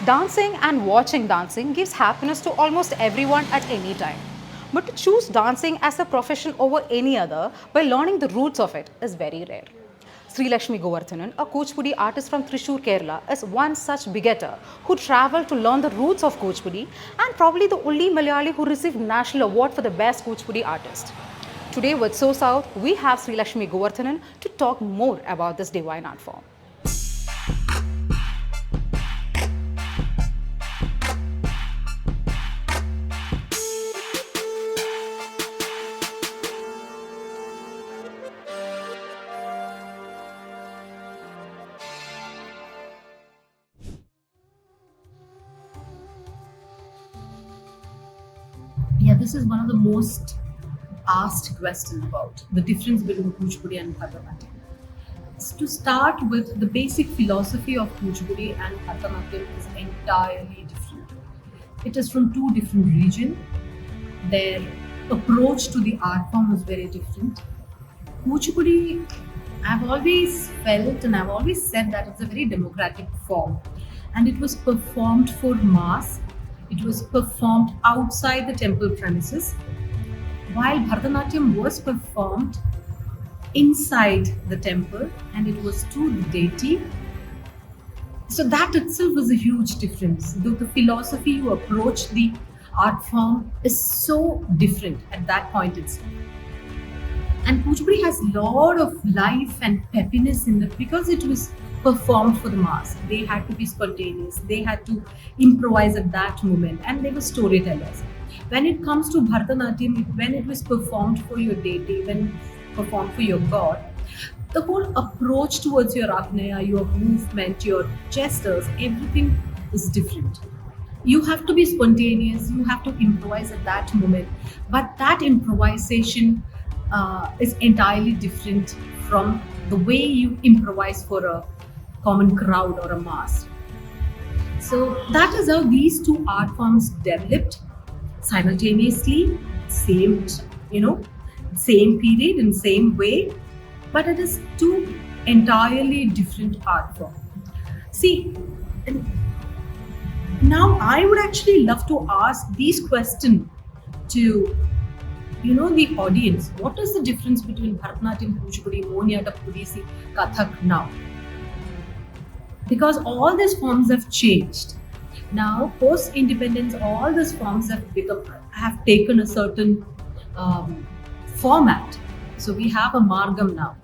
Dancing and watching dancing gives happiness to almost everyone at any time. But to choose dancing as a profession over any other by learning the roots of it is very rare. Sreelakshmi Govardhanan, a Kuchipudi artist from Thrissur, Kerala, is one such begetter who travelled to learn the roots of Kuchipudi and probably the only Malayali who received national award for the best Kuchipudi artist. Today with SoSouth, we have Sreelakshmi Govardhanan to talk more about this divine art form. Yeah, this is one of the most asked questions about the difference between Kuchipudi and Bharatanatyam. To start with, the basic philosophy of Kuchipudi and Bharatanatyam is entirely different. It is from two different regions. Their approach to the art form is very different. Kuchipudi, I've always felt and I've always said that it's a very democratic form, and it was performed for mass. It was performed outside the temple premises, while Bharatanatyam was performed inside the temple and it was to the deity. So that itself was a huge difference. The philosophy you approach the art form is so different at that point itself. And Kuchipudi has a lot of life and peppiness in it because it was performed for the mass. They had to be spontaneous, they had to improvise at that moment, and they were storytellers. When it comes to Bharatanatyam, when it was performed for your deity, when performed for your god, the whole approach towards your Abhinaya, your movement, your gestures, everything is different. You have to be spontaneous, you have to improvise at that moment, but that improvisation is entirely different from the way you improvise for a common crowd or a mass. So that is how these two art forms developed simultaneously, same, same period in same way, but it is two entirely different art forms. See, now I would actually love to ask these questions to the audience. What is the difference between Bharatanatyam, Kuchipudi, Mohiniyattam, Odissi, Kathak now? Because all these forms have changed. Now, post-independence, all these forms have taken a certain format. So we have a margam now.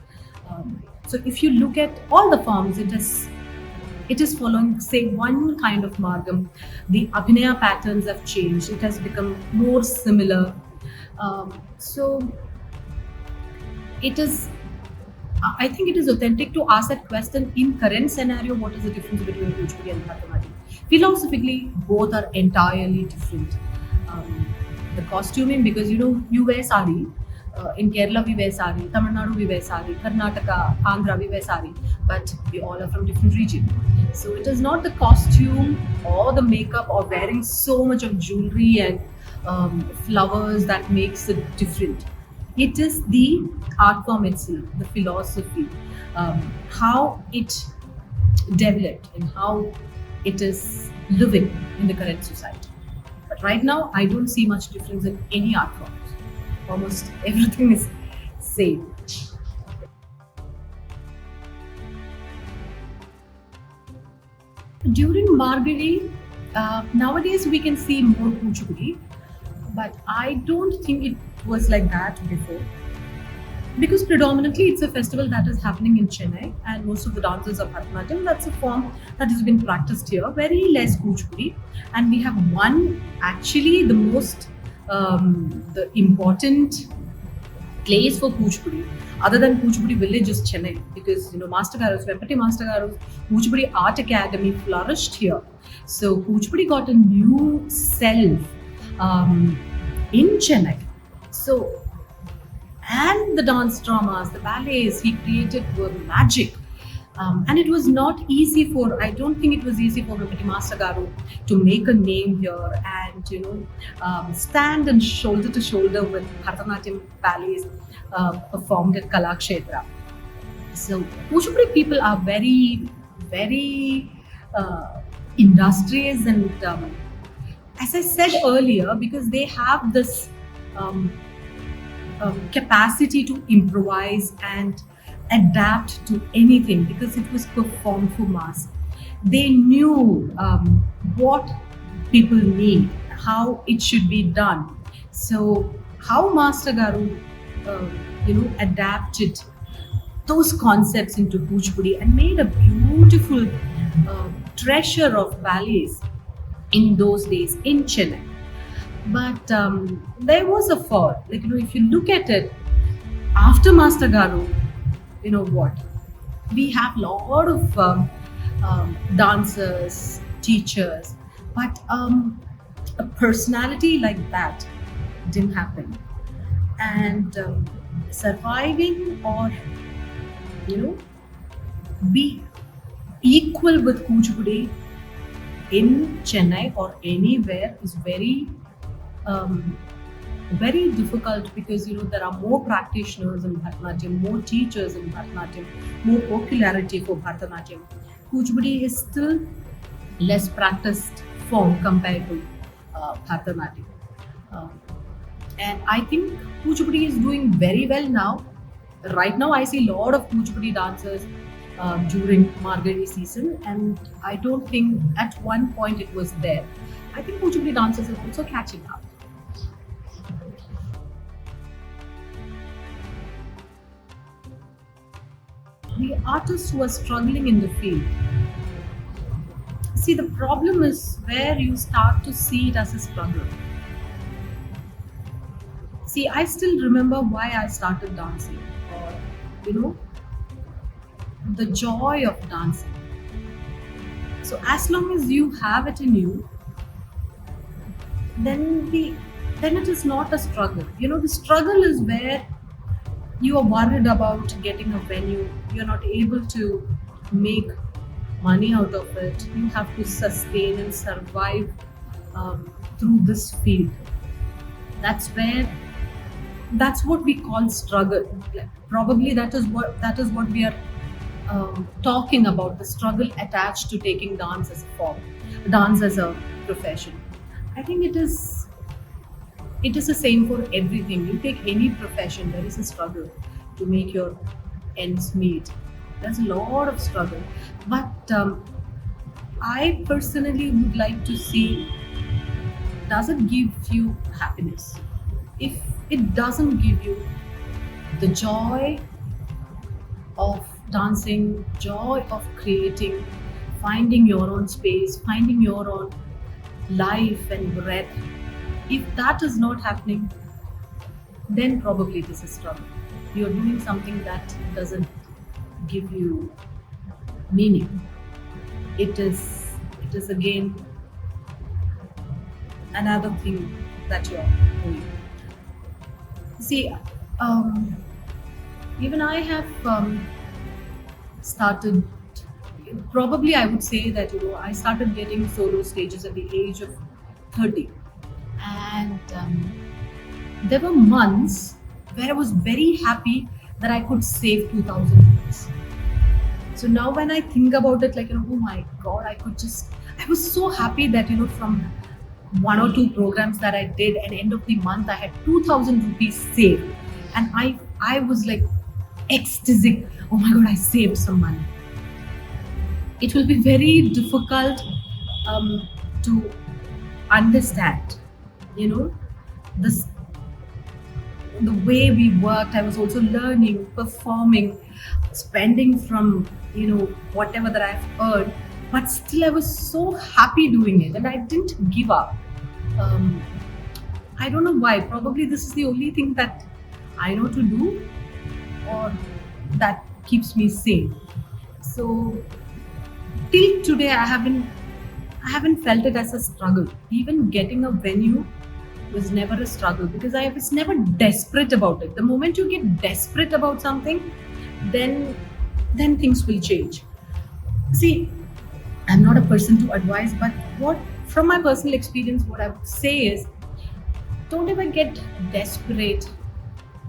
So if you look at all the forms, it is following, say, one kind of margam. The Abhinaya patterns have changed. It has become more similar. So it is. I think it is authentic to ask that question in current scenario. What is the difference between Kuchipudi and Bharatanatyam? Philosophically, both are entirely different. The costuming, because you wear sari. In Kerala we wear sari, Tamil Nadu we wear sari, Karnataka, Andhra we wear sari, but we all are from different regions. So it is not the costume or the makeup or wearing so much of jewelry and flowers that makes it different. It is the art form itself, the philosophy, how it developed and how it is living in the current society. But right now, I don't see much difference in any art forms. Almost everything is same. During Margari, nowadays we can see more Kuchipudi, but I don't think it was like that before. Because predominantly it's a festival that is happening in Chennai, and most of the dances are Bharatanatyam. That's a form that has been practiced here, very less Kuchipudi. And we have one, actually the most the important place for Kuchipudi, other than Kuchipudi village, is Chennai, because Master Garo's, Vempati Master Garo's Kuchipudi Art Academy flourished here. So Kuchipudi got a new self in Chennai. So, and the dance dramas, the ballets he created were magic. And it was not easy I don't think it was easy for Vempati Master Garu to make a name here and, stand and shoulder to shoulder with Bharatanatyam ballets performed at Kalakshetra. So, Kuchipudi people are very, very industries, and as I said earlier, because they have this um, capacity to improvise and adapt to anything, because it was performed for mass. They knew what people need, how it should be done. So, how Master Garu, adapted those concepts into Kuchipudi and made a beautiful treasure of ballets in those days in Chennai. But there was a fall. Like, if you look at it, after Master Garu, you know what? We have a lot of dancers, teachers, but a personality like that didn't happen. And surviving, or you know, be equal with Kuchipudi in Chennai or anywhere is um, very difficult, because there are more practitioners in Bharatanatyam, more teachers in Bharatanatyam, more popularity for Bharatanatyam. Kuchipudi is still less practiced form compared to Bharatanatyam. Um, and I think Kuchipudi is doing very well now. Right now, I see a lot of Kuchipudi dancers during Margari season, and I don't think at one point it was there. I think Kuchipudi dancers are also catching up. The artists who are struggling in the field. See, the problem is where you start to see it as a struggle. See, I still remember why I started dancing, or you know, the joy of dancing. So as long as you have it in you, then then it is not a struggle. The struggle is where you are worried about getting a venue, you're not able to make money out of it, you have to sustain and survive through this field. That's where that's what we call struggle. Like, probably that is what we are talking about, the struggle attached to taking dance as a form, dance as a profession. I think it is the same for everything. You take any profession, there is a struggle to make your ends meet. There's a lot of struggle. But I personally would like to see, does it give you happiness? If it doesn't give you the joy of dancing, joy of creating, finding your own space, finding your own life and breath, if that is not happening, then probably it is a struggle. You're doing something that doesn't give you meaning. It is again another thing that you're doing. See, um, even I have started. Probably, I would say that I started getting solo stages at the age of 30, and there were months where I was very happy that I could save 2,000 rupees. So now when I think about it, like, oh my God, I was so happy that, from one or two programs that I did, at the end of the month, I had 2,000 rupees saved. And I was like ecstatic. Oh my God, I saved some money. It will be very difficult to understand, this the way we worked. I was also learning, performing, spending from whatever that I've earned, but still I was so happy doing it, and I didn't give up. um, I don't know why. Probably this is the only thing that I know to do, or that keeps me sane. So till today, I haven't felt it as a struggle. Even getting a venue was never a struggle, because I was never desperate about it. The moment you get desperate about something, then things will change. See, I'm not a person to advise, but what from my personal experience, what I would say is, don't ever get desperate,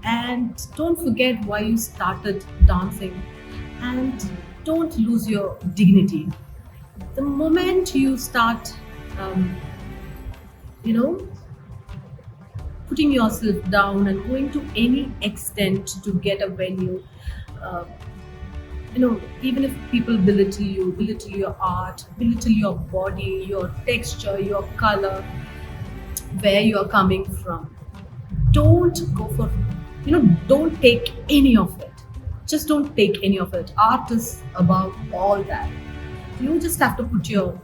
and don't forget why you started dancing, and don't lose your dignity. The moment you start, um, you know, putting yourself down and going to any extent to get a venue, uh, even if people belittle your art, belittle your body, your texture, your color, where you are coming from, don't go for, don't take any of it. Just don't take any of it. Art is above all that. You just have to put your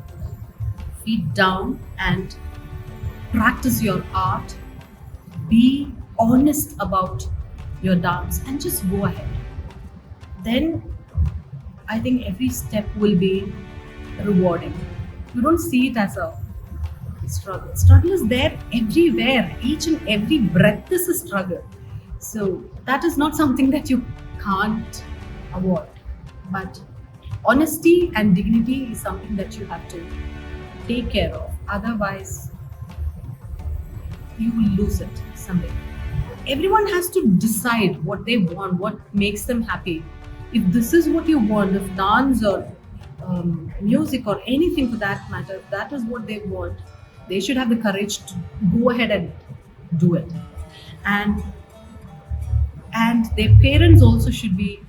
feet down and practice your art. Be honest about your dance and just go ahead. Then I think every step will be rewarding. You don't see it as a struggle. Struggle is there everywhere. Each and every breath is a struggle. So that is not something that you can't avoid. But honesty and dignity is something that you have to take care of. Otherwise, you will lose it someday. Everyone has to decide what they want, what makes them happy. If this is what you want, if dance or music or anything for that matter, if that is what they want, they should have the courage to go ahead and do it. And their parents also should be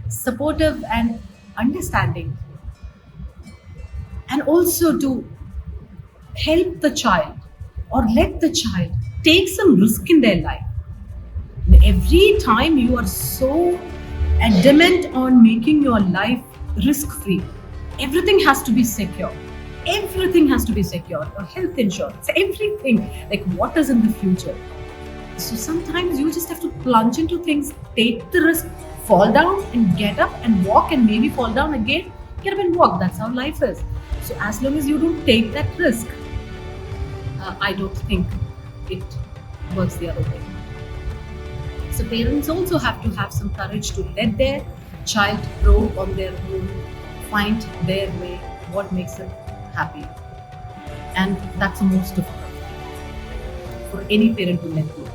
supportive and understanding, and also to help the child or let the child take some risk in their life. Every time you are so adamant on making your life risk free, everything has to be secure. Everything has to be secure. Your health insurance, everything. Like what is in the future? So sometimes you just have to plunge into things, take the risk, fall down and get up and walk, and maybe fall down again, get up and walk. That's how life is. So as long as you don't take that risk, I don't think it works the other way. So parents also have to have some courage to let their child grow on their own, find their way, what makes them happy. And that's the most difficult for any parent to let go.